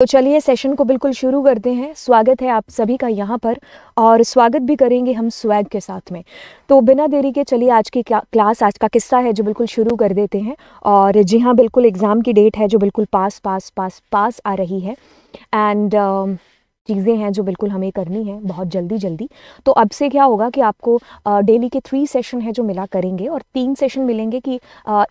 तो चलिए सेशन को बिल्कुल शुरू करते हैं। स्वागत है आप सभी का यहाँ पर, और स्वागत भी करेंगे हम स्वैग के साथ में। तो बिना देरी के चलिए आज की क्लास, आज का किस्सा है जो बिल्कुल शुरू कर देते हैं। और जी हाँ, बिल्कुल एग्ज़ाम की डेट है जो बिल्कुल पास पास पास पास आ रही है। एंड चीज़ें हैं जो बिल्कुल हमें करनी है बहुत जल्दी जल्दी। तो अब से क्या होगा कि आपको डेली के 3 सेशन है जो मिला करेंगे, और 3 सेशन मिलेंगे कि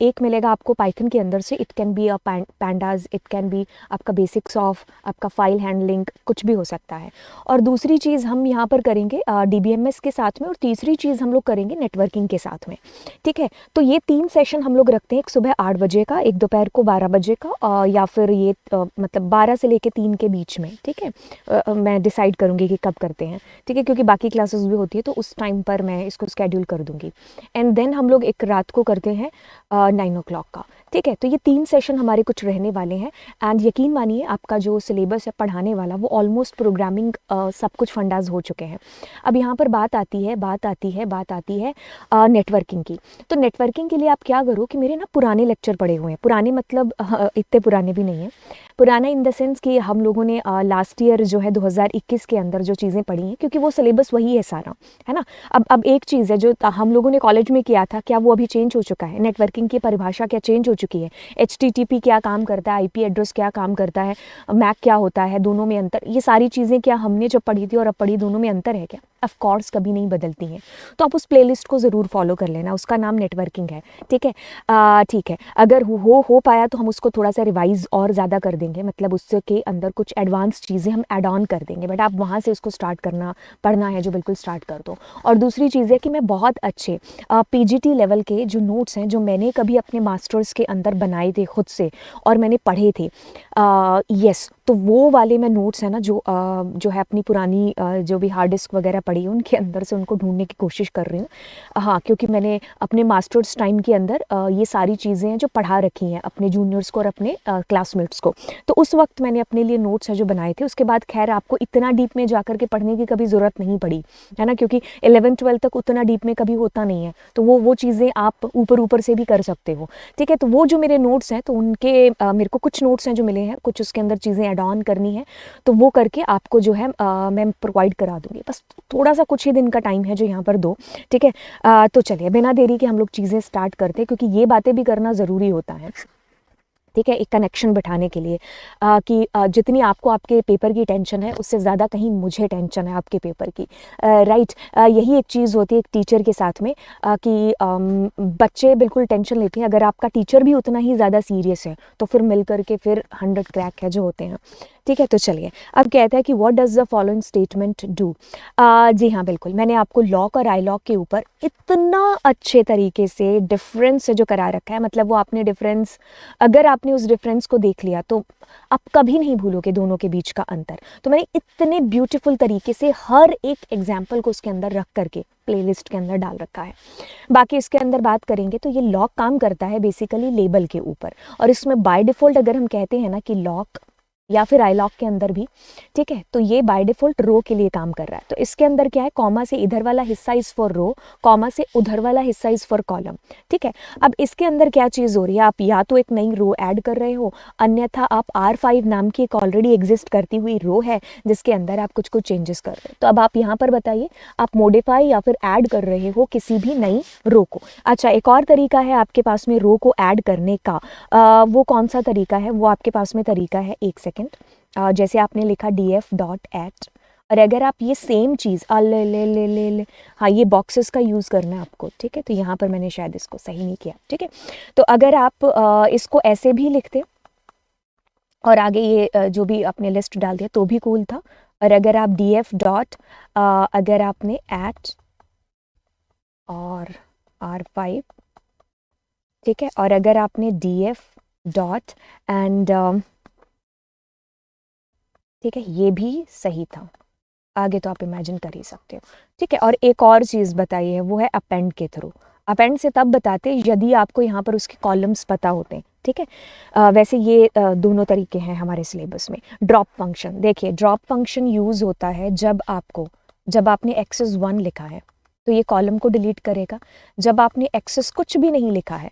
एक मिलेगा आपको पाइथन के अंदर से, it can be a pandas, it can be आपका बेसिक्स ऑफ आपका फाइल हैंडलिंग, कुछ भी हो सकता है। और दूसरी चीज़ हम यहाँ पर करेंगे DBMS के साथ में, और तीसरी चीज़ हम लोग करेंगे नेटवर्किंग के साथ में। ठीक है, तो ये 3 सेशन हम लोग रखते हैं, एक सुबह 8 बजे का, एक दोपहर को 12 बजे का, या फिर ये मतलब 12 से लेके 3 के बीच में। ठीक है, मैं डिसाइड करूँगी कि कब करते हैं। ठीक है, क्योंकि बाकी क्लासेस भी होती है तो उस टाइम पर मैं इसको स्केड्यूल कर दूँगी। एंड देन हम लोग एक रात को करते हैं 9 o'clock का। ठीक है, तो ये 3 सेशन हमारे कुछ रहने वाले हैं। एंड यकीन मानिए आपका जो सिलेबस है पढ़ाने वाला, वो ऑलमोस्ट प्रोग्रामिंग सब कुछ फंडाज हो चुके हैं। अब यहाँ पर बात आती है नेटवर्किंग की। तो नेटवर्किंग के लिए आप क्या करो कि मेरे ना पुराने लेक्चर पड़े हुए हैं। पुराने मतलब इतने पुराने भी नहीं हैं, पुराना इन द सेंस कि हम लोगों ने लास्ट ईयर जो है 2021 के अंदर जो चीज़ें पढ़ी हैं, क्योंकि वो सिलेबस वही है सारा, है ना। अब एक चीज़ है जो हम लोगों ने कॉलेज में किया था, क्या वो अभी चेंज हो चुका है? नेटवर्किंग की परिभाषा क्या चेंज हो चुकी है? HTTP क्या काम करता है, IP एड्रेस क्या काम करता है, मैक क्या होता है, दोनों में अंतर, ये सारी चीज़ें क्या हमने जो पढ़ी थी और अब पढ़ी, दोनों में अंतर है क्या? ऑफ कोर्स कभी नहीं बदलती हैं। तो आप उस प्लेलिस्ट को ज़रूर फॉलो कर लेना, उसका नाम नेटवर्किंग है। ठीक है, ठीक है, अगर हो पाया तो हम उसको थोड़ा सा रिवाइज और ज़्यादा कर देंगे, मतलब उसके अंदर कुछ एडवांस चीज़ें हम ऐड ऑन कर देंगे, बट आप वहाँ से उसको स्टार्ट करना, पढ़ना है जो बिल्कुल स्टार्ट कर दो। और दूसरी चीज़ है कि मैं बहुत अच्छे PGT लेवल के जो नोट्स हैं, जो मैंने कभी अपने मास्टर्स के अंदर बनाए थे खुद से और मैंने पढ़े थे, यस, तो वो वाले मैं नोट्स हैं ना जो है अपनी पुरानी जो भी हार्ड डिस्क वगैरह पड़ी है उनके अंदर से उनको ढूंढने की कोशिश कर रही हूँ। हाँ, क्योंकि मैंने अपने मास्टर्स टाइम के अंदर ये सारी चीज़ें हैं जो पढ़ा रखी हैं अपने जूनियर्स को और अपने क्लासमेट्स को। तो उस वक्त मैंने अपने लिए नोट्स हैं जो बनाए थे। उसके बाद खैर आपको इतना डीप में जा कर के पढ़ने की कभी ज़रूरत नहीं पड़ी, है ना, क्योंकि 11th-12th तक उतना डीप में कभी होता नहीं है। तो वो चीज़ें आप ऊपर से भी कर सकते हो। ठीक है, तो वो जो मेरे नोट्स हैं, तो उनके मेरे को कुछ नोट्स हैं जो मिले हैं, कुछ उसके अंदर चीज़ें ऐड ऑन करनी है, तो वो करके आपको जो है मैं प्रोवाइड करा दूँगी। बस थोड़ा सा कुछ ही दिन का टाइम है जो यहाँ पर दो। ठीक है, तो चलिए बिना देरी के हम लोग चीज़ें स्टार्ट करते हैं, क्योंकि ये बातें भी करना ज़रूरी होता है। ठीक है, एक कनेक्शन बिठाने के लिए कि जितनी आपको आपके पेपर की टेंशन है, उससे ज़्यादा कहीं मुझे टेंशन है आपके पेपर की। राइट, यही एक चीज़ होती है एक टीचर के साथ में, कि बच्चे बिल्कुल टेंशन लेते हैं, अगर आपका टीचर भी उतना ही ज़्यादा सीरियस है तो फिर मिल करके फिर 100 क्रैक है जो होते हैं। ठीक है, तो चलिए अब कहता है कि what does the following statement do. जी हाँ, बिल्कुल, मैंने आपको लॉक और आई लॉक के ऊपर इतना अच्छे तरीके से डिफरेंस जो करा रखा है, मतलब वो आपने डिफरेंस, अगर आपने उस डिफरेंस को देख लिया तो आप कभी नहीं भूलोगे दोनों के बीच का अंतर। तो मैंने इतने ब्यूटीफुल तरीके से हर एक एग्जाम्पल को उसके अंदर रख करके प्लेलिस्ट के अंदर डाल रखा है। बाकी इसके अंदर बात करेंगे तो ये लॉक काम करता है बेसिकली लेबल के ऊपर, और इसमें बाय डिफ़ॉल्ट अगर हम कहते हैं ना कि लॉक या फिर आई लॉक के अंदर भी, ठीक है, तो ये बाय डिफ़ॉल्ट रो के लिए काम कर रहा है। तो इसके अंदर क्या है, कॉमा से इधर वाला हिस्सा इज़ फॉर रो, कॉमा से उधर वाला हिस्सा इज़ फॉर कॉलम। ठीक है, अब इसके अंदर क्या चीज़ हो रही है, आप या तो एक नई रो ऐड कर रहे हो, अन्यथा आप R5 नाम की एक ऑलरेडी एग्जिस्ट करती हुई रो है जिसके अंदर आप कुछ चेंजेस कर रहे हो। तो अब आप यहाँ पर बताइए, आप मॉडिफाई या फिर ऐड कर रहे हो किसी भी नई रो को। अच्छा, एक और तरीका है आपके पास में रो को ऐड करने का, वो कौन सा तरीका है? वो आपके पास में तरीका है, एक सेकेंड, जैसे आपने लिखा df.at, और अगर आप ये सेम चीज़ ले, हाँ, ये बॉक्सेस का यूज़ करना है आपको। ठीक है, तो यहाँ पर मैंने शायद इसको सही नहीं किया। ठीक है, तो अगर आप इसको ऐसे भी लिखते और आगे ये जो भी आपने लिस्ट डाल दिया तो भी कूल था। और अगर आप df डॉट अगर आपने at और R5, ठीक है, और अगर आपने df डॉट एंड ठीक है, ये भी सही था, आगे तो आप इमेजिन कर ही सकते हो। ठीक है, और एक और चीज़ बताइए, वो है अपेंड के थ्रू। अपेंड से तब बताते यदि आपको यहाँ पर उसके कॉलम्स पता होते हैं। ठीक है, वैसे ये दोनों तरीके हैं हमारे सिलेबस में। ड्रॉप फंक्शन, देखिए ड्रॉप फंक्शन यूज़ होता है जब आपने एक्सेस 1 लिखा है तो ये कॉलम को डिलीट करेगा। जब आपने एक्सेस कुछ भी नहीं लिखा है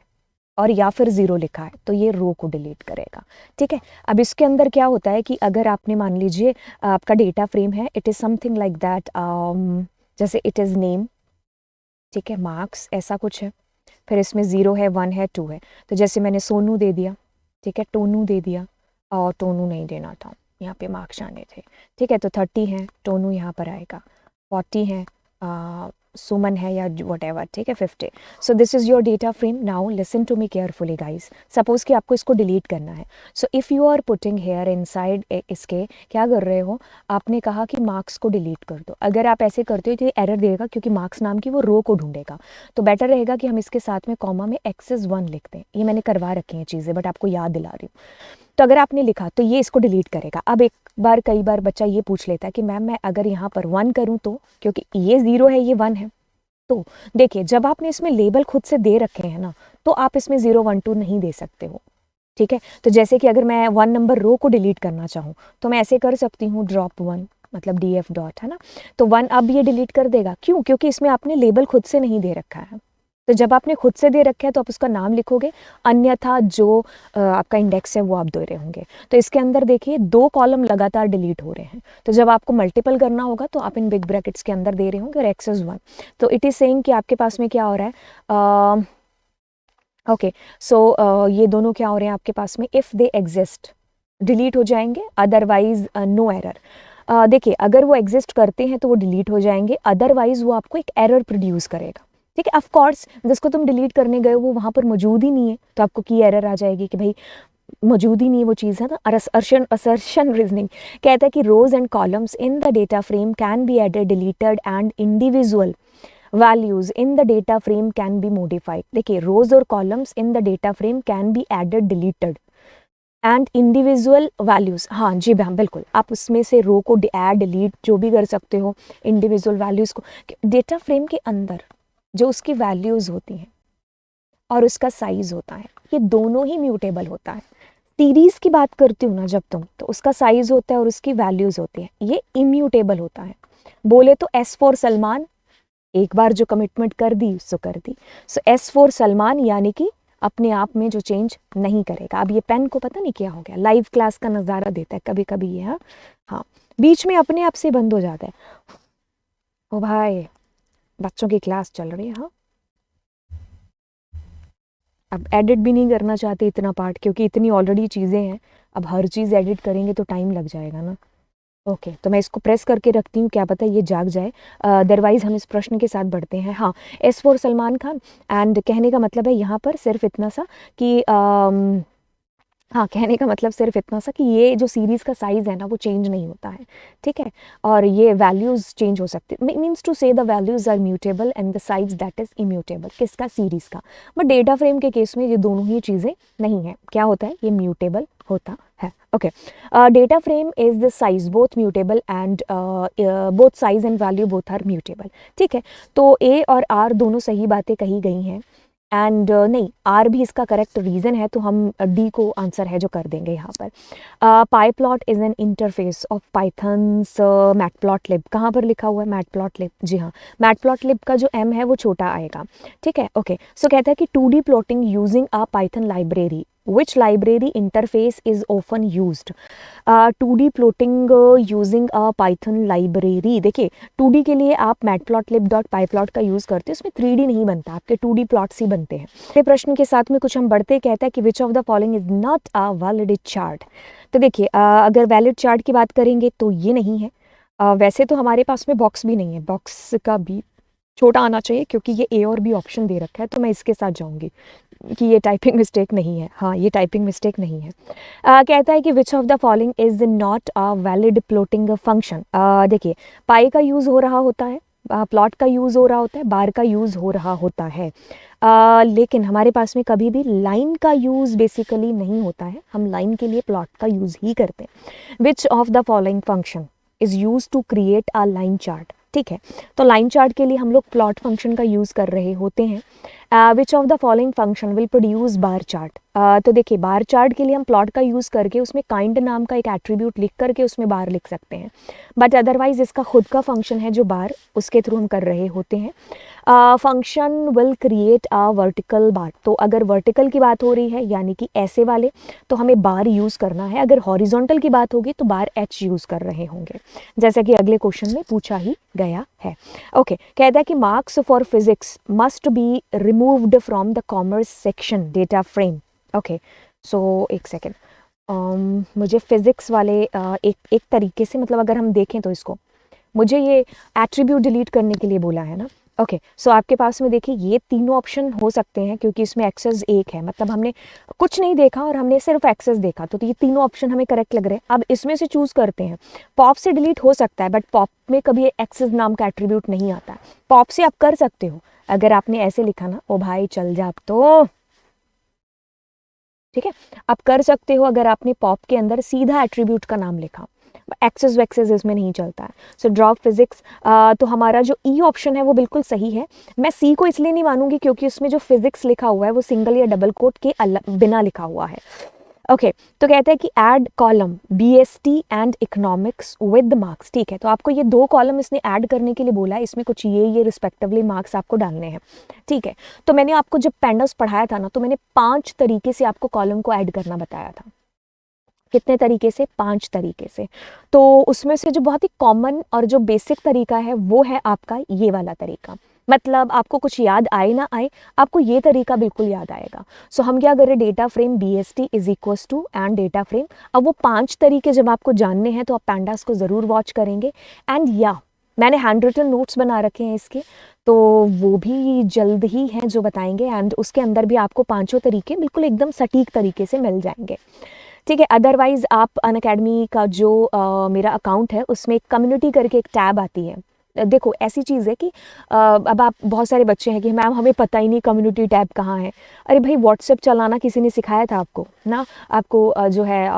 और या फिर 0 लिखा है तो ये रो को डिलीट करेगा। ठीक है, अब इसके अंदर क्या होता है कि अगर आपने मान लीजिए आपका डेटा फ्रेम है, it is something like that, जैसे इट इज़ नेम, ठीक है, मार्क्स, ऐसा कुछ है, फिर इसमें 0 है, 1 है, 2 है, तो जैसे मैंने सोनू दे दिया, ठीक है, टोनू दे दिया, और टोनू नहीं देना था, यहाँ पे मार्क्स आने थे। ठीक है, तो 30 है, टोनू यहाँ पर आएगा, 40 है, सुमन है या वट एवर, ठीक है, 50। So this is your data frame. Now listen to me carefully guys. Suppose कि आपको इसको डिलीट करना है, so if you are putting here inside, इसके क्या कर रहे हो, आपने कहा कि मार्क्स को डिलीट कर दो। अगर आप ऐसे करते हो तो ये एरर देगा, क्योंकि मार्क्स नाम की वो रो को ढूंढेगा। तो बेटर रहेगा कि हम इसके साथ में कॉमा में एक्सेस 1 लिखते हैं। ये मैंने करवा रखी हैं चीज़ें, बट आपको याद दिला रही हूँ। तो अगर आपने लिखा तो ये इसको डिलीट करेगा। अब एक बार, कई बार बच्चा ये पूछ लेता है कि मैम मैं अगर यहाँ पर 1 करूँ तो, क्योंकि ये 0 है, ये 1 है। तो देखिए, जब आपने इसमें लेबल खुद से दे रखे हैं ना, तो आप इसमें 0 1 2 नहीं दे सकते हो। ठीक है, तो जैसे कि अगर मैं 1 नंबर रो को डिलीट करना चाहूँ तो मैं ऐसे कर सकती हूँ, ड्रॉप 1, मतलब DF डॉट, है ना। तो 1 अब ये डिलीट कर देगा, क्यों? क्योंकि इसमें आपने लेबल खुद से नहीं दे रखा है। तो जब आपने खुद से दे रखा है तो आप उसका नाम लिखोगे, अन्यथा जो आपका इंडेक्स है वो आप दे रहे होंगे। तो इसके अंदर देखिए 2 कॉलम लगातार डिलीट हो रहे हैं। तो जब आपको मल्टीपल करना होगा तो आप इन बिग ब्रैकेट्स के अंदर दे रहे होंगे, और एक्सेस 1। तो इट इज़ सेइंग कि आपके पास में क्या हो रहा है, ओके, सो ये दोनों क्या हो रहे हैं आपके पास में, इफ़ दे एग्जिस्ट डिलीट हो जाएंगे, अदरवाइज नो एरर। देखिए, अगर वो एग्जिस्ट करते हैं तो वो डिलीट हो जाएंगे, अदरवाइज वो आपको एक एरर प्रोड्यूस करेगा। ठीक है, ऑफ कोर्स जिसको तुम डिलीट करने गए हो वो वहाँ पर मौजूद ही नहीं है, तो आपको की एरर आ जाएगी कि भाई मौजूद ही नहीं है वो चीज़, है ना। असर्शन रीजनिंग कहता है कि rows and columns in the data frame can be added, deleted and individual values in the data frame can be modified। देखिए, रोज और columns in the data frame can be added, deleted and individual values, हाँ जी ma'am, बिल्कुल, आप उसमें से रो को add, delete जो भी कर सकते हो, इंडिविजुअल वैल्यूज़ को। डेटा फ्रेम के अंदर जो उसकी वैल्यूज़ होती हैं और उसका साइज़ होता है, ये दोनों ही म्यूटेबल होता है। सीरीज़ की बात करती हूँ ना जब तुम, तो उसका साइज़ होता है और उसकी वैल्यूज़ होती है, ये इम्यूटेबल होता है। बोले तो S फॉर सलमान, एक बार जो कमिटमेंट कर दी सो कर दी। सो S फॉर सलमान यानी कि अपने आप में जो चेंज नहीं करेगा। अब ये पेन को पता नहीं क्या हो गया, लाइव क्लास का नज़ारा देता है कभी कभी ये, हाँ हाँ, बीच में अपने आप से बंद हो जाता है। ओ भाई, बच्चों की क्लास चल रही है, हाँ। अब एडिट भी नहीं करना चाहते इतना पार्ट, क्योंकि इतनी ऑलरेडी चीज़ें हैं, अब हर चीज़ एडिट करेंगे तो टाइम लग जाएगा ना। ओके, तो मैं इसको प्रेस करके रखती हूँ, क्या पता ये जाग जाए। अदरवाइज़ हम इस प्रश्न के साथ बढ़ते हैं। हाँ, S for Salman Khan, and कहने का मतलब है यहाँ पर सिर्फ इतना सा कि हाँ, कहने का मतलब सिर्फ इतना सा कि ये जो सीरीज़ का साइज़ है ना वो चेंज नहीं होता है। ठीक है, और ये वैल्यूज़ चेंज हो सकती है, means to say the values are mutable and the size that is immutable. किसका? सीरीज़ का। बट डेटा फ्रेम के केस में ये दोनों ही चीज़ें नहीं है। क्या होता है? ये म्यूटेबल होता है। Okay, data frame is the size both mutable and both size and value both are mutable. ठीक है, तो A और R दोनों सही बातें कही गई हैं, एंड नहीं, आर भी इसका करेक्ट रीज़न है, तो हम डी को आंसर है जो कर देंगे यहाँ पर। Pyplot is an interface of pythons matplotlib. कहाँ पर लिखा हुआ है? मैटप्लॉटलिब, जी हाँ, मैटप्लॉटलिब का जो एम है वो छोटा आएगा। ठीक है, ओके, सो कहता है कि 2D plotting using a Python library, which library interface is often used. 2D plotting using a Python library. देखिए, 2D के लिए आप matplotlib.pyplot का यूज़ करते हो, उसमें 3D नहीं बनता, आपके 2D प्लॉट्स ही बनते हैं। ये प्रश्न के साथ में कुछ हम बढ़ते, कहता है कि विच of the following is not a valid chart. तो देखिए, अगर वैलिड चार्ट की बात करेंगे तो ये नहीं है। वैसे तो हमारे पास में बॉक्स भी नहीं है, बॉक्स का भी छोटा आना चाहिए, क्योंकि ये A और B ऑप्शन दे रखा है, तो मैं इसके साथ जाऊंगी कि ये टाइपिंग मिस्टेक नहीं है। हाँ, ये टाइपिंग मिस्टेक नहीं है। कहता है कि विच of the following is not a valid plotting function. देखिए, पाई का यूज़ हो रहा होता है, प्लॉट का यूज़ हो रहा होता है, बार का यूज़ हो रहा होता है, लेकिन हमारे पास में कभी भी लाइन का यूज़ बेसिकली नहीं होता है। हम लाइन के लिए प्लॉट का यूज़ ही करते हैं। Which of the following function is use to create a line chart. ठीक है, तो लाइन चार्ट के लिए हम लोग प्लॉट फंक्शन का यूज़ कर रहे होते हैं। Which of the following function will produce bar chart. तो देखिए बार चार्ट के लिए हम प्लॉट का यूज़ करके उसमें काइंड नाम का एक एट्रीब्यूट लिख करके उसमें बार लिख सकते हैं, बट अदरवाइज इसका खुद का फंक्शन है जो बार, उसके थ्रू हम कर रहे होते हैं। Function will create a vertical bar. तो अगर वर्टिकल की बात हो रही है यानी कि ऐसे वाले, तो हमें बार यूज़ करना है। अगर हॉरिजॉन्टल की बात होगी तो बार एच यूज़ कर रहे होंगे, जैसा कि अगले क्वेश्चन में पूछा ही गया है। ओके, कहता है कि marks for physics must be removed from the commerce section data frame. Okay, so एक सेकेंड, मुझे फिजिक्स वाले एक तरीके से, मतलब अगर हम देखें तो इसको, मुझे ये एट्रीब्यूट डिलीट करने के लिए बोला है ना। ओके, सो आपके पास में देखिए ये तीनों ऑप्शन हो सकते हैं, क्योंकि इसमें एक्सेस एक है, मतलब हमने कुछ नहीं देखा और हमने सिर्फ एक्सेस देखा, तो ये तीनों ऑप्शन हमें करेक्ट लग रहे हैं। अब इसमें से चूज़ करते हैं। पॉप से डिलीट हो सकता है, बट पॉप में कभी एक्सेस नाम का एट्रीब्यूट नहीं आता है। पॉप से आप कर सकते हो, अगर आपने ऐसे लिखा ना, ओ भाई चल जा अब तो, ठीक है, आप कर सकते हो अगर आपने पॉप के अंदर सीधा एट्रीब्यूट का नाम लिखा। एक्सेस वैक्सेस इसमें नहीं चलता है। सो ड्रॉप फिजिक्स, तो हमारा जो ई ऑप्शन है वो बिल्कुल सही है। मैं सी को इसलिए नहीं मानूंगी क्योंकि उसमें जो फिजिक्स लिखा हुआ है वो सिंगल या डबल कोट के बिना लिखा हुआ है। ओके, तो कहते हैं कि add column BST and economics with marks. ठीक है, तो आपको ये दो कॉलम इसने ऐड करने के लिए बोला है, इसमें कुछ ये रिस्पेक्टिवली मार्क्स आपको डालने हैं। ठीक है, तो मैंने आपको जब पैंडल्स पढ़ाया था ना, तो मैंने 5 तरीके से आपको कॉलम को ऐड करना बताया था। कितने तरीके से? 5 तरीके से। तो उसमें से जो बहुत ही कॉमन और जो बेसिक तरीका है वो है आपका ये वाला तरीका। मतलब आपको कुछ याद आए ना आए, आपको ये तरीका बिल्कुल याद आएगा। सो हम क्या करें, data frame BST is equals to and data frame. अब वो 5 तरीके जब आपको जानने हैं तो आप पैंडास को ज़रूर वॉच करेंगे। एंड या मैंने हैंड रिटन नोट्स बना रखे हैं इसके, तो वो भी जल्द ही हैं जो बताएंगे। एंड उसके अंदर भी आपको 5 तरीके बिल्कुल एकदम सटीक तरीके से मिल जाएंगे। ठीक है, अदरवाइज़ आप अनअकैडमी का जो मेरा अकाउंट है उसमें कम्युनिटी करके एक टैब आती है। देखो ऐसी चीज़ है कि अब आप बहुत सारे बच्चे हैं कि मैम हमें पता ही नहीं कम्युनिटी टैब कहाँ है। अरे भाई व्हाट्सएप चलाना किसी ने सिखाया था आपको ना? आपको जो है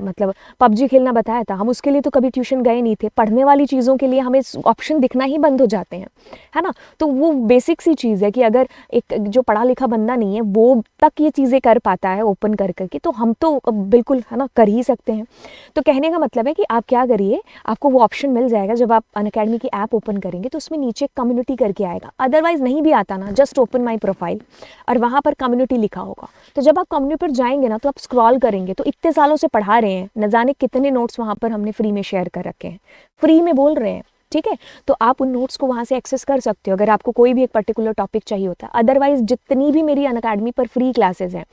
मतलब पबजी खेलना बताया था? हम उसके लिए तो कभी ट्यूशन गए नहीं थे। पढ़ने वाली चीज़ों के लिए हमें ऑप्शन दिखना ही बंद हो जाते हैं, है ना? तो वो बेसिक सी चीज़ है कि अगर एक जो पढ़ा लिखा बंदा नहीं है वो तक ये चीज़ें कर पाता है ओपन कर करके, तो हम तो बिल्कुल, है ना, कर ही सकते हैं। तो कहने का मतलब है कि आप क्या करिए, आपको वो ऑप्शन मिल जाएगा जब आप अनअकैडमी की ऐप ओपन करेंगे, तो उसमें नीचे कम्युनिटी करके आएगा। अदरवाइज नहीं भी आता ना, जस्ट ओपन माई प्रोफाइल और वहाँ पर कम्युनिटी लिखा होगा। तो जब आप कम्युनिटी पर जाएंगे ना, तो आप स्क्रॉल करेंगे तो इतने सालों से पढ़ा रहे हैं, न जाने कितने नोट्स वहाँ पर हमने फ्री में शेयर कर रखे हैं, फ्री में बोल रहे हैं। ठीक है, तो आप उन नोट्स को वहाँ से एक्सेस कर सकते हो अगर आपको कोई भी एक पर्टिकुलर टॉपिक चाहिए होता है। अदरवाइज जितनी भी मेरी अनअकैडमी पर फ्री क्लासेस हैं,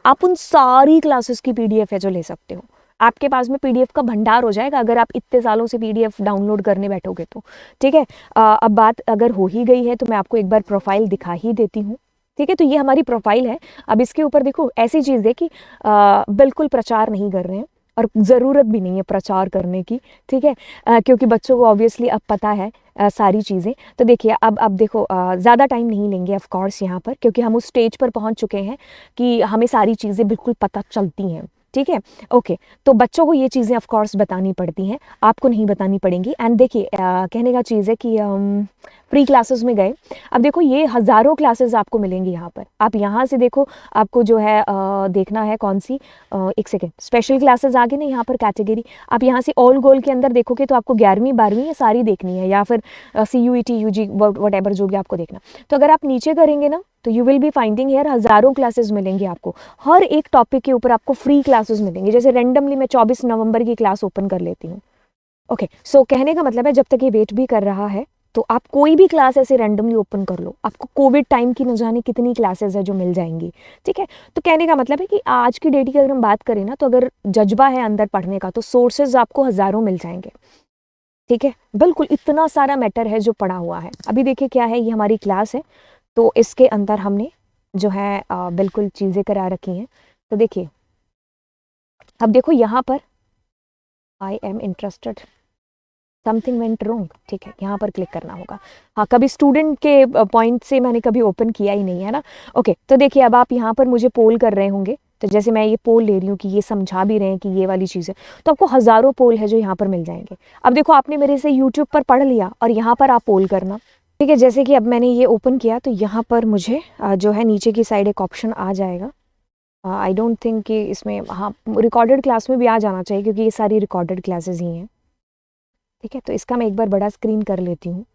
आप उन सारी क्लासेस की PDF है जो ले सकते हो। आपके पास में PDF का भंडार हो जाएगा अगर आप इतने सालों से PDF डाउनलोड करने बैठोगे तो। ठीक है, अब बात अगर हो ही गई है तो मैं आपको एक बार प्रोफाइल दिखा ही देती हूँ। ठीक है, तो ये हमारी प्रोफाइल है। अब इसके ऊपर देखो ऐसी चीज़ है कि बिल्कुल प्रचार नहीं कर रहे हैं और ज़रूरत भी नहीं है प्रचार करने की। ठीक है, क्योंकि बच्चों को ऑब्वियसली अब पता है सारी चीज़ें। तो देखिए अब देखो ज़्यादा टाइम नहीं लेंगे ऑफ कोर्स यहाँ पर, क्योंकि हम उस स्टेज पर पहुँच चुके हैं कि हमें सारी चीज़ें बिल्कुल पता चलती हैं। ठीक है, ओके, तो बच्चों को ये चीज़ें ऑफ कोर्स बतानी पड़ती हैं, आपको नहीं बतानी पड़ेंगी। एंड देखिए कहने का चीज़ है कि फ्री क्लासेस में गए, अब देखो ये हज़ारों क्लासेस आपको मिलेंगी यहाँ पर। आप यहाँ से देखो, आपको जो है देखना है कौन सी, एक सेकेंड, स्पेशल क्लासेस आ गई ना यहाँ पर कैटेगरी। आप यहाँ से ऑल गोल के अंदर देखोगे तो आपको 11वीं 12वीं ये सारी देखनी है, या फिर CUET UG वट एवर जो भी आपको देखना। तो अगर आप नीचे करेंगे ना तो you will be finding here हज़ारों क्लासेस मिलेंगी आपको, हर एक टॉपिक के ऊपर आपको फ्री क्लासेस मिलेंगी। जैसे रेंडमली मैं 24 नवंबर की क्लास ओपन कर लेती हूँ। ओके, सो कहने का मतलब है जब तक ये वेट भी कर रहा है तो आप कोई भी क्लास ऐसे रैंडमली ओपन कर लो, आपको कोविड टाइम की न जाने कितनी क्लासेस है जो मिल जाएंगी। ठीक है, तो कहने का मतलब है कि आज की डेट की अगर हम बात करें ना, तो अगर जज्बा है अंदर पढ़ने का तो सोर्सेज आपको हज़ारों मिल जाएंगे। ठीक है, बिल्कुल इतना सारा मैटर है जो पड़ा हुआ है। अभी देखिए क्या है, ये हमारी क्लास है, तो इसके अंदर हमने जो है बिल्कुल चीज़ें करा रखी हैं। तो देखिए अब देखो यहाँ पर I am interested something went wrong. ठीक है, यहाँ पर क्लिक करना होगा। हाँ, कभी स्टूडेंट के पॉइंट से मैंने कभी ओपन किया ही नहीं है ना। ओके, तो देखिए अब आप यहाँ पर मुझे पोल कर रहे होंगे, तो जैसे मैं ये पोल ले रही हूँ कि ये समझा भी रहे हैं कि ये वाली चीज़ है, तो आपको हज़ारों पोल है जो यहाँ पर मिल जाएंगे। अब देखो आपने मेरे से यूट्यूब पर पढ़ लिया और यहाँ पर आप पोल करना। ठीक है, जैसे कि अब मैंने ये ओपन किया तो यहाँ पर मुझे जो है नीचे की साइड एक ऑप्शन आ जाएगा। आई डोंट थिंक कि इसमें, हाँ, रिकॉर्डेड क्लास में भी आ जाना चाहिए क्योंकि ये सारी रिकॉर्डेड क्लासेस ही हैं। ठीक है, तो इसका मैं एक बार बड़ा स्क्रीन कर लेती हूँ।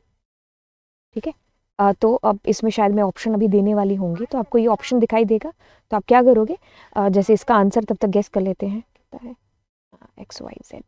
ठीक है, तो अब इसमें शायद मैं ऑप्शन अभी देने वाली होंगी, तो आपको ये ऑप्शन दिखाई देगा। तो आप क्या करोगे, जैसे इसका आंसर तब तक गेस कर लेते हैं, कितना है, XYZ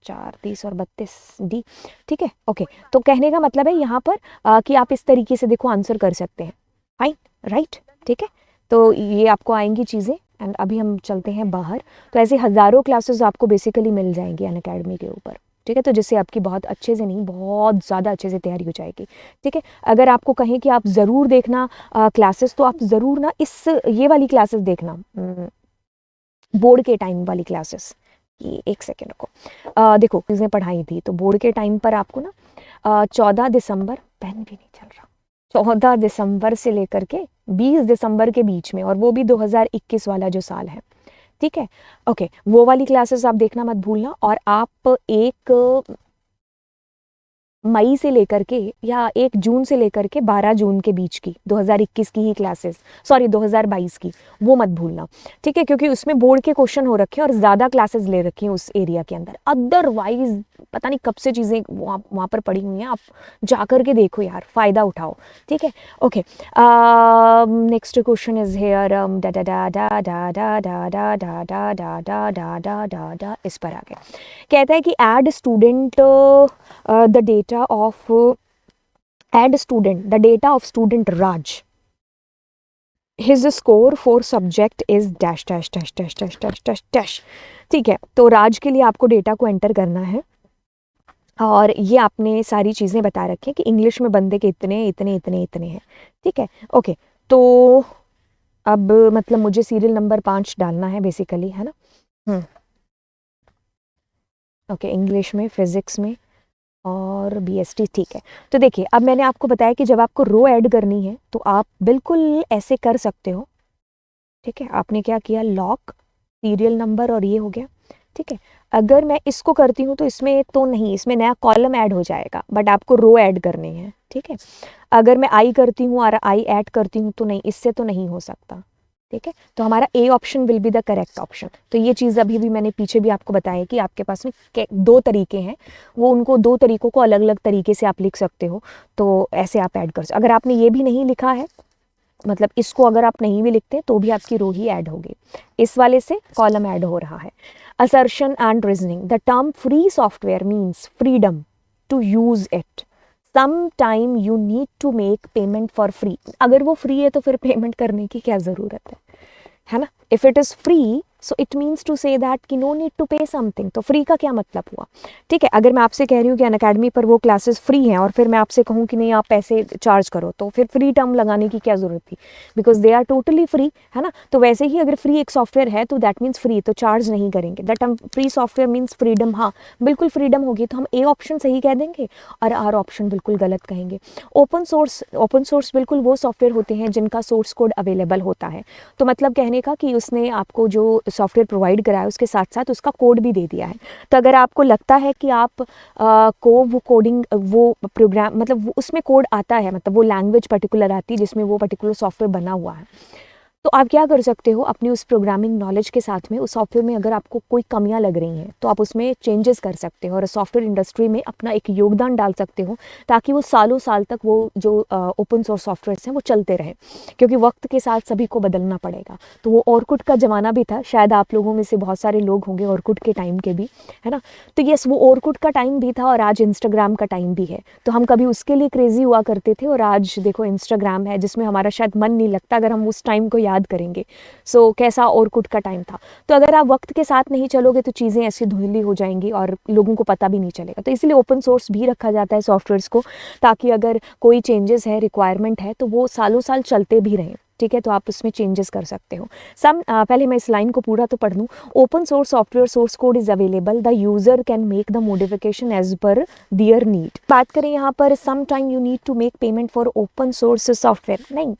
4 30 और 32 D। ठीक है, ओके। तो कहने का मतलब है यहाँ पर कि आप इस तरीके से देखो आंसर कर सकते हैं। फाइन, राइट, ठीक है। तो ये आपको आएंगी चीज़ें, एंड अभी हम चलते हैं बाहर। तो ऐसे हज़ारों क्लासेस आपको बेसिकली मिल जाएंगी अनअकैडमी के ऊपर। ठीक है, तो जिससे आपकी बहुत अच्छे से नहीं, बहुत ज़्यादा अच्छे से तैयारी हो जाएगी। ठीक है, अगर आपको कहें कि आप ज़रूर देखना क्लासेस, तो आप ज़रूर ना ये वाली क्लासेस देखना, बोर्ड के टाइम वाली क्लासेस। ये एक सेकेंड को देखो, चीज़ें पढ़ाई थी तो बोर्ड के टाइम पर आपको ना 14 दिसंबर, पेन भी नहीं चल रहा, 14 दिसंबर से लेकर के 20 दिसंबर के बीच में, और वो भी 2021 वाला जो साल है। ठीक है, ओके, वो वाली क्लासेस आप देखना मत भूलना। और आप 1 मई से लेकर के या 1 जून से लेकर के 12 जून के बीच की 2021 की ही क्लासेस, सॉरी 2022 की, वो मत भूलना। ठीक है, क्योंकि उसमें बोर्ड के क्वेश्चन हो रखे हैं और ज़्यादा क्लासेस ले रखी हैं उस एरिया के अंदर। अदरवाइज पता नहीं कब से चीज़ें वहाँ पर पड़ी हुई हैं, आप जा कर के देखो यार, फ़ायदा उठाओ। ठीक है, okay. Next question is here, डा डा डा डा डा डा डा डा डा डा डा डा डा डा डा डा, इस पर आगे कहता है कि add student the data of the data of student Raj. His score for subject is dash dash dash dash dash dash dash dash। ठीक है, तो राज के लिए आपको डेटा को एंटर करना है, और ये आपने सारी चीज़ें बता रखी हैं कि इंग्लिश में बंदे के इतने इतने इतने इतने हैं। ठीक है, ओके। तो अब मतलब मुझे सीरियल नंबर 5 डालना है बेसिकली, है ना। ओके, इंग्लिश में, फिजिक्स में और BST। ठीक है, तो देखिए अब मैंने आपको बताया कि जब आपको रो ऐड करनी है तो आप बिल्कुल ऐसे कर सकते हो। ठीक है, आपने क्या किया, लॉक सीरियल नंबर और ये हो गया। ठीक है, अगर मैं इसको करती हूँ तो इसमें तो नहीं, इसमें नया कॉलम ऐड हो जाएगा, बट आपको रो ऐड करनी है। ठीक है, अगर मैं आई करती हूँ और आई ऐड करती हूँ तो नहीं, इससे तो नहीं हो सकता। ठीक है, तो हमारा A option will be the correct option. तो ये चीज़ अभी भी मैंने पीछे भी आपको बताया कि आपके पास में 2 तरीके हैं, वो उनको 2 तरीकों को अलग अलग तरीके से आप लिख सकते हो। तो ऐसे आप ऐड कर सकते। अगर आपने ये भी नहीं लिखा है, मतलब इसको अगर आप नहीं भी लिखते तो भी आपकी रो ही ऐड होगी। इस वाले से कॉलम ऐड हो रहा है। Assertion and reasoning, the term free software means freedom to use it. Some time you need to make payment for free. अगर वो फ्री है तो फिर पेमेंट करने की क्या ज़रूरत है ना। If it is free so it means to say that कि no need to pay something. तो फ्री का क्या मतलब हुआ। ठीक है, अगर मैं आपसे कह रही हूँ कि अनअकैडमी पर वो क्लासेस फ्री हैं और फिर मैं आपसे कहूँ कि नहीं आप पैसे चार्ज करो, तो फिर फ्री टर्म लगाने की क्या ज़रूरत थी, because they are totally free, है ना। तो वैसे ही अगर फ्री एक सॉफ्टवेयर है तो दैट मीन्स फ्री, तो चार्ज नहीं करेंगे। That term free software means freedom. हाँ, बिल्कुल फ्रीडम होगी, तो हम ए ऑप्शन सही कह देंगे और आर ऑप्शन बिल्कुल गलत कहेंगे। ओपन सोर्स बिल्कुल वो सॉफ्टवेयर होते हैं जिनका सोर्स कोड अवेलेबल होता है। तो मतलब कहने का कि उसने आपको जो सॉफ्टवेयर प्रोवाइड कराया उसके साथ साथ उसका कोड भी दे दिया है। तो अगर आपको लगता है कि आप को वो कोडिंग, वो प्रोग्राम, मतलब वो उसमें कोड आता है, मतलब वो लैंग्वेज पर्टिकुलर आती है जिसमें वो पर्टिकुलर सॉफ्टवेयर बना हुआ है, तो आप क्या कर सकते हो, अपनी उस प्रोग्रामिंग नॉलेज के साथ में उस सॉफ्टवेयर में अगर आपको कोई कमियां लग रही हैं तो आप उसमें चेंजेस कर सकते हो और सॉफ्टवेयर इंडस्ट्री में अपना एक योगदान डाल सकते हो, ताकि वो सालों साल तक वो जो ओपन सोर्स सॉफ्टवेयर्स हैं वो चलते रहें। क्योंकि वक्त के साथ सभी को बदलना पड़ेगा। तो वो ऑरकुट का ज़माना भी था, शायद आप लोगों में से बहुत सारे लोग होंगे ऑरकुट के टाइम के भी, है ना। तो यस, वो ऑरकुट का टाइम भी था और आज इंस्टाग्राम का टाइम भी है। तो हम कभी उसके लिए क्रेजी हुआ करते थे और आज देखो इंस्टाग्राम है जिसमें हमारा शायद मन नहीं लगता अगर हम उस टाइम को याद करेंगे। सो कैसा ऑरकुट का टाइम था। तो अगर आप वक्त के साथ नहीं चलोगे तो चीज़ें ऐसी धुंधली हो जाएंगी और लोगों को पता भी नहीं चलेगा। तो इसलिए ओपन सोर्स भी रखा जाता है सॉफ्टवेयर्स को, ताकि अगर कोई चेंजेस है, रिक्वायरमेंट है, तो वो सालों साल चलते भी रहें। ठीक है, तो आप उसमें चेंजेस कर सकते हो। पहले मैं इस लाइन को पूरा तो पढ़ लूँ। Open source software source code is available, the user can make the modification as per their need. बात करें यहाँ पर some time you need to make payment for open source software, नहीं,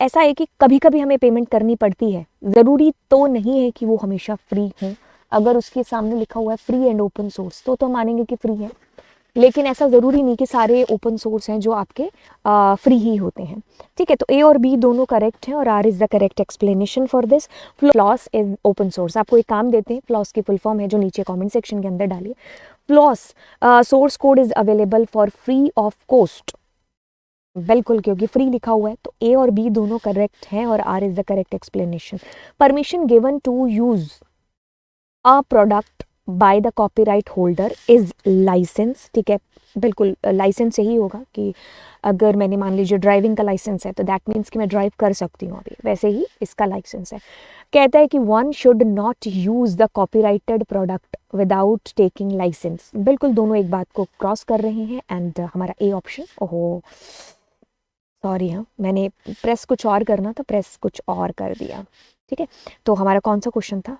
ऐसा है कि कभी कभी हमें पेमेंट करनी पड़ती है, ज़रूरी तो नहीं है कि वो हमेशा फ्री हो। अगर उसके सामने लिखा हुआ है फ्री एंड ओपन सोर्स तो हम मानेंगे कि फ्री है। लेकिन ऐसा ज़रूरी नहीं कि सारे ओपन सोर्स हैं जो आपके फ्री ही होते हैं। ठीक है, तो ए और बी दोनों करेक्ट हैं और R is the correct explanation for this. FLOSS is open source. आपको एक काम देते हैं, फ्लॉस की फुल फॉर्म है जो नीचे कमेंट सेक्शन के अंदर डालिए। Floss source code is available for free of cost. बिल्कुल, क्योंकि फ्री लिखा हुआ है तो ए और बी दोनों करेक्ट हैं और R is the correct explanation. Permission given to use a product by the copyright holder is license. ठीक है, बिल्कुल लाइसेंस से ही होगा कि अगर मैंने मान लीजिए ड्राइविंग का लाइसेंस है तो दैट मीन्स कि मैं ड्राइव कर सकती हूँ अभी, वैसे ही इसका लाइसेंस है। कहता है कि one should not use the copyrighted product without taking license. बिल्कुल दोनों एक बात को क्रॉस कर रहे हैं एंड हमारा ए ऑप्शन, ओहो सॉरी, हाँ मैंने प्रेस कुछ और करना था, प्रेस कुछ और कर दिया। ठीक है, तो हमारा कौन सा क्वेश्चन था?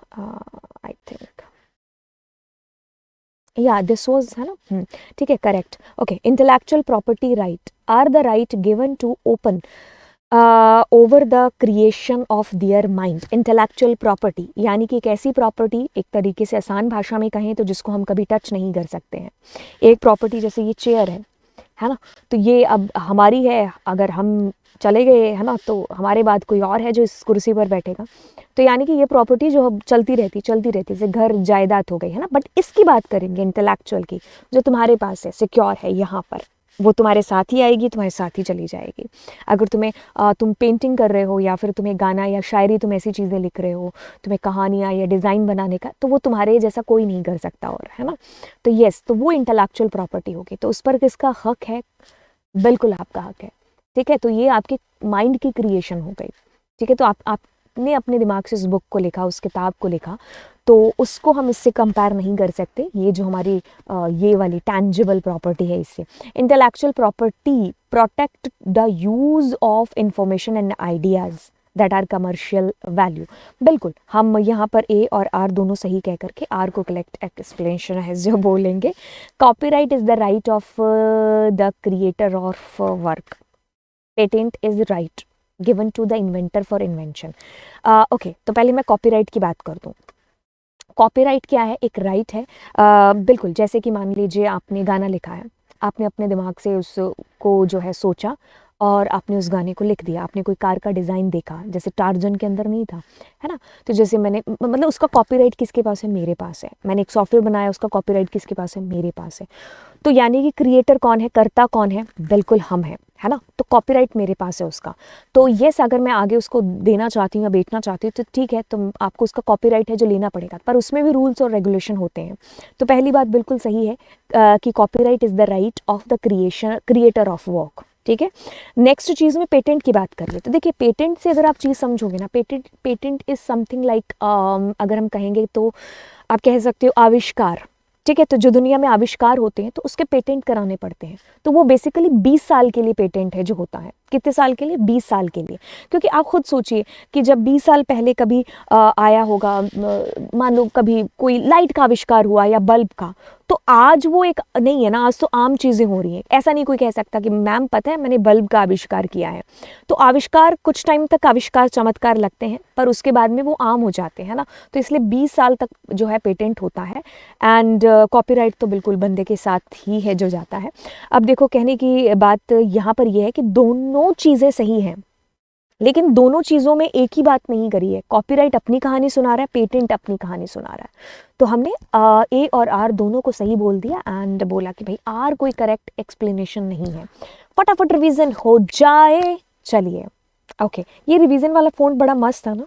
आई थिंक या दिस वाज, है ना? ठीक है, correct. Okay, intellectual property right are the right given to open over the creation of their mind. Intellectual property यानी कि एक ऐसी प्रॉपर्टी, एक तरीके से आसान भाषा में कहें तो जिसको हम कभी टच नहीं कर सकते हैं। एक प्रॉपर्टी जैसे ये चेयर है ना, तो ये अब हमारी है, अगर हम चले गए है ना तो हमारे बाद कोई और है जो इस कुर्सी पर बैठेगा। तो यानी कि ये प्रॉपर्टी जो अब चलती रहती जैसे घर जायदाद हो गई है ना। बट इसकी बात करेंगे इंटेलेक्चुअल की, जो तुम्हारे पास है, सिक्योर है यहाँ पर, वो तुम्हारे साथ ही आएगी, तुम्हारे साथ ही चली जाएगी। अगर तुम पेंटिंग कर रहे हो या फिर तुम्हें गाना या शायरी, तुम ऐसी चीज़ें लिख रहे हो, तुम्हें कहानियाँ या डिज़ाइन बनाने का, तो वो तुम्हारे जैसा कोई नहीं कर सकता और, है ना। तो येस, तो वो इंटेलेक्चुअल प्रॉपर्टी होगी। तो उस पर किसका हक है? बिल्कुल आपका हक है। ठीक है, तो ये आपके माइंड की क्रिएशन हो गई। ठीक है, तो आपने अपने दिमाग से उस बुक को लिखा, उस किताब को लिखा, तो उसको हम इससे कंपेयर नहीं कर सकते। ये जो हमारी ये वाली टैंजिबल प्रॉपर्टी है, इससे intellectual property protect the use of information and ideas that are commercial value. बिल्कुल, हम यहाँ पर ए और आर दोनों सही कह करके आर को कलेक्ट एक्सप्लेनेशन है जो बोलेंगे। Copyright is the right of the creator of work. Patent is right given to the inventor for invention. Okay, तो पहले मैं कॉपीराइट की बात कर दूँ। कॉपीराइट क्या है? एक राइट है। बिल्कुल, जैसे कि मान लीजिए आपने गाना लिखा है, आपने अपने दिमाग से उसको जो है सोचा और आपने उस गाने को लिख दिया। आपने कोई कार का डिज़ाइन देखा, जैसे टार्जन के अंदर नहीं था, है ना, तो जैसे मैंने मतलब उसका कॉपीराइट किसके पास है? मेरे पास है। मैंने एक सॉफ्टवेयर बनाया, उसका कॉपीराइट किसके पास है? मेरे पास है। तो यानी कि क्रिएटर कौन है, कर्ता कौन है? बिल्कुल हम हैं, है ना। तो कॉपीराइट मेरे पास है उसका। तो येस, अगर मैं आगे उसको देना चाहती हूँ या बेचना चाहती हूँ तो ठीक है, तो आपको उसका कॉपीराइट है जो लेना पड़ेगा, पर उसमें भी रूल्स और रेगुलेशन होते हैं। तो पहली बात बिल्कुल सही है कि copyright is the right of the creator of work. ठीक है, नेक्स्ट चीज़ में पेटेंट की बात कर ले तो देखिए, पेटेंट से अगर आप चीज़ समझोगे ना, पेटेंट इज़ समथिंग लाइक, अगर हम कहेंगे तो आप कह सकते हो आविष्कार। ठीक है, तो जो दुनिया में आविष्कार होते हैं तो उसके पेटेंट कराने पड़ते हैं। तो वो बेसिकली 20 साल के लिए पेटेंट है जो होता है। कितने साल के लिए? 20 साल के लिए। क्योंकि आप खुद सोचिए कि जब 20 साल पहले कभी आया होगा, मान लो कभी कोई लाइट का आविष्कार हुआ या बल्ब का, तो आज वो एक नहीं है ना, आज तो आम चीज़ें हो रही हैं। ऐसा नहीं कोई कह सकता कि मैम पता है मैंने बल्ब का आविष्कार किया है। तो आविष्कार कुछ टाइम तक आविष्कार चमत्कार लगते हैं, पर उसके बाद में वो आम हो जाते हैं ना। तो इसलिए 20 साल तक जो है पेटेंट होता है। एंड कॉपीराइट तो बिल्कुल बंदे के साथ ही है जो जाता है। अब देखो, कहने की बात यहाँ पर यह है कि दोनों चीज़ें सही हैं, लेकिन दोनों चीज़ों में एक ही बात नहीं करी है। कॉपीराइट अपनी कहानी सुना रहा है, पेटेंट अपनी कहानी सुना रहा है। तो हमने ए और आर दोनों को सही बोल दिया एंड बोला कि भाई आर कोई करेक्ट एक्सप्लेनेशन नहीं है। फटाफट रिवीजन हो जाए। चलिए, ओके, ये रिवीजन वाला फोन बड़ा मस्त था ना।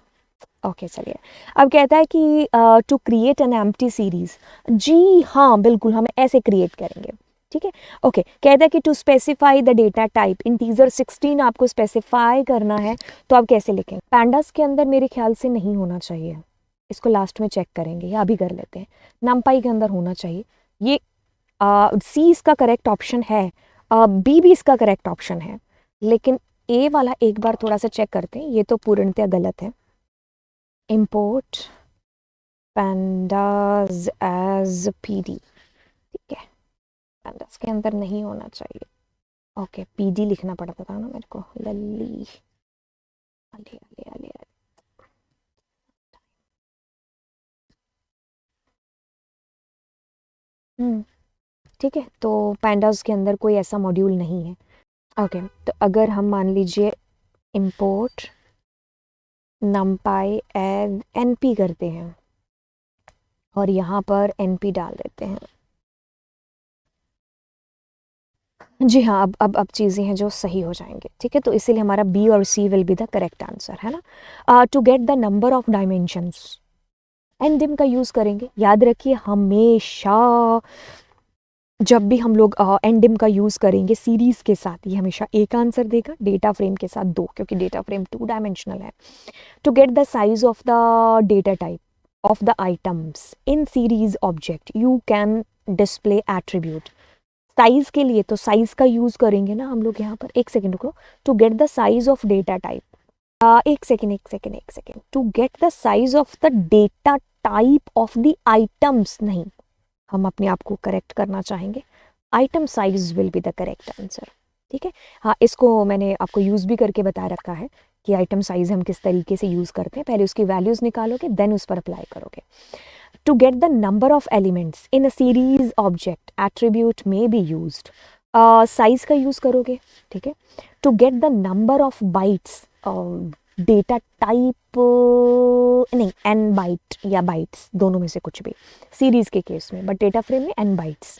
ओके, चलिए, अब कहता है कि to create an empty series. जी हाँ, बिल्कुल हम ऐसे क्रिएट करेंगे। ठीक है, ओके, कहता है कि to specify the data type integer 16 आपको स्पेसिफाई करना है, तो आप कैसे लिखेंगे? पैंडास के अंदर मेरे ख्याल से नहीं होना चाहिए, इसको लास्ट में चेक करेंगे या अभी कर लेते हैं। नमपाई के अंदर होना चाहिए। ये सी इसका करेक्ट ऑप्शन है, बी भी इसका करेक्ट ऑप्शन है, लेकिन ए वाला एक बार थोड़ा सा चेक करते हैं। ये तो पूर्णतः गलत है। Import pandas as PD. ठीक है, pandas के अंदर नहीं होना चाहिए। ओके, पीडी लिखना पड़ता था ना मेरे को। लल्ली अले अले अले अले। ठीक है, तो पैंडास के अंदर कोई ऐसा मॉड्यूल नहीं है। ओके, तो अगर हम मान लीजिए इंपोर्ट numpy एज np करते हैं और यहाँ पर np डाल देते हैं, जी हाँ, अब चीज़ें हैं जो सही हो जाएंगे। ठीक है, तो इसीलिए हमारा बी और C will be the correct answer, है ना। To get the number of dimensions ndim का यूज़ करेंगे। याद रखिए हमेशा जब भी हम लोग ndim का यूज़ करेंगे सीरीज़ के साथ, ये हमेशा एक आंसर देगा, डेटा फ्रेम के साथ दो, क्योंकि डेटा फ्रेम 2 डायमेंशनल है। To get the size of the data type of the items in series object you can display attribute. Size के लिए तो साइज का यूज करेंगे ना हम लोग यहाँ पर। एक सेकेंड रुको। To get the size of data type, एक second. To get the size of the data type of the items, नहीं, हम अपने आप को करेक्ट करना चाहेंगे। Item size will be the correct answer. ठीक है, हाँ, इसको मैंने आपको यूज भी करके बता रखा है कि आइटम साइज हम किस तरीके से यूज करते हैं। पहले उसकी वैल्यूज निकालोगे, देन उस पर अप्लाई करोगे। To get the number of elements in a series object, attribute may be used. Size का use करोगे, ठीक है। To get the number of bytes, data type नहीं, n byte या bytes दोनों में से कुछ भी, series के केस में, but data frame में n bytes.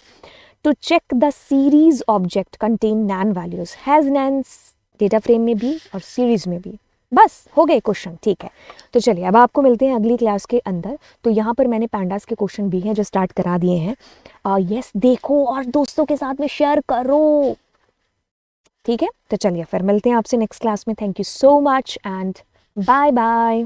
To check the series object contain nan values, has nans data frame में भी और series में भी। बस हो गए क्वेश्चन, ठीक है। तो चलिए अब आपको मिलते हैं अगली क्लास के अंदर। तो यहाँ पर मैंने पैंडास के क्वेश्चन भी हैं जो स्टार्ट करा दिए हैं। यस, देखो और दोस्तों के साथ में शेयर करो, ठीक है। तो चलिए फिर मिलते हैं आपसे नेक्स्ट क्लास में। Thank you so much and bye bye.